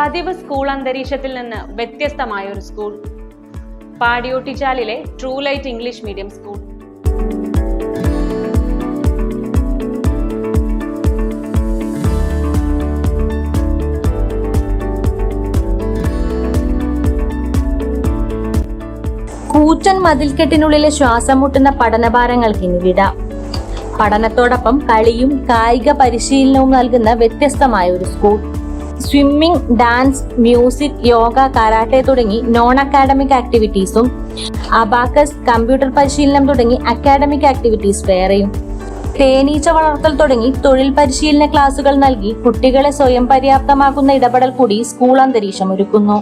പതിവ് സ്കൂൾ അന്തരീക്ഷത്തിൽ നിന്ന് വ്യത്യസ്തമായ ഒരു സ്കൂൾ. പാടിയോട്ടിച്ചാലിലെ true light English medium school. കൂറ്റൻ മതിൽക്കെട്ടിനുള്ളിലെ ശ്വാസം മുട്ടുന്ന പഠനഭാരങ്ങൾക്ക് ഇനി വിട. പഠനത്തോടൊപ്പം കളിയും കായിക പരിശീലനവും നൽകുന്ന വ്യത്യസ്തമായ ഒരു school. Swimming, dance, music, yoga, karate തുടങ്ങി നോൺ അക്കാഡമിക് ആക്ടിവിറ്റീസും അബാക്കസ്, കമ്പ്യൂട്ടർ പരിശീലനം തുടങ്ങി അക്കാഡമിക് ആക്ടിവിറ്റീസ് വേറെയും. തേനീച്ച വളർത്തൽ തുടങ്ങി തൊഴിൽ പരിശീലന ക്ലാസുകൾ നൽകി കുട്ടികളെ സ്വയം പര്യാപ്തമാക്കുന്ന ഇടപെടൽ കൂടി സ്കൂൾ അന്തരീക്ഷം ഒരുക്കുന്നു.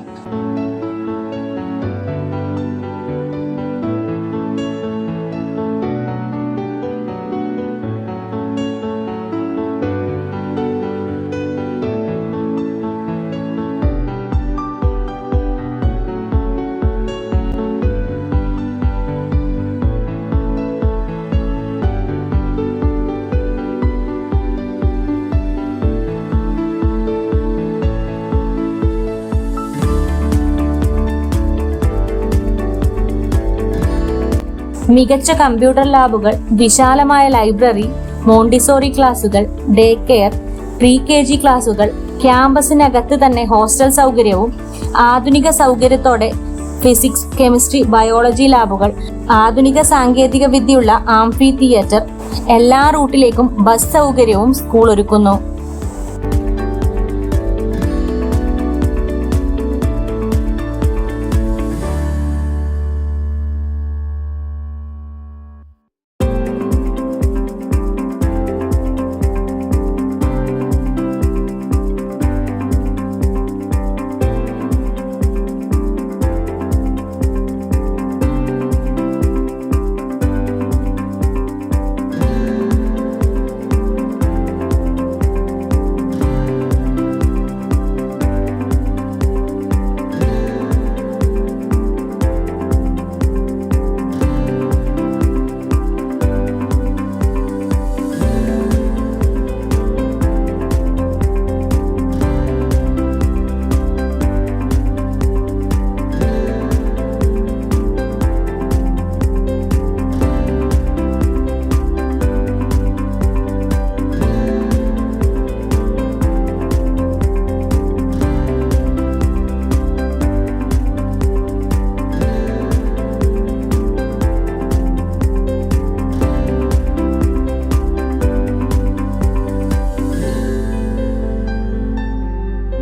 മികച്ച കമ്പ്യൂട്ടർ ലാബുകൾ, വിശാലമായ ലൈബ്രറി, മോണ്ടിസോറി ക്ലാസുകൾ, ഡേ കെയർ, പ്രീ KG ക്ലാസുകൾ, ക്യാമ്പസിനകത്ത് തന്നെ ഹോസ്റ്റൽ സൗകര്യവും ആധുനിക സൗകര്യത്തോടെ ഫിസിക്സ്, കെമിസ്ട്രി, ബയോളജി ലാബുകൾ, ആധുനിക സാങ്കേതിക വിദ്യയുള്ള ആംഫി തിയേറ്റർ, എല്ലാ റൂട്ടിലേക്കും ബസ് സൗകര്യവും സ്കൂൾ ഒരുക്കുന്നു.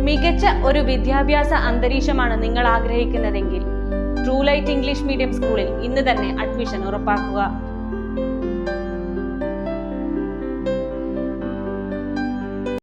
മികച്ച ഒരു വിദ്യാഭ്യാസ അന്തരീക്ഷമാണ് നിങ്ങൾ ആഗ്രഹിക്കുന്നതെങ്കിൽ ട്രൂ ലൈറ്റ് ഇംഗ്ലീഷ് മീഡിയം സ്കൂളിൽ ഇന്ന് തന്നെ അഡ്മിഷൻ ഉറപ്പാക്കുക.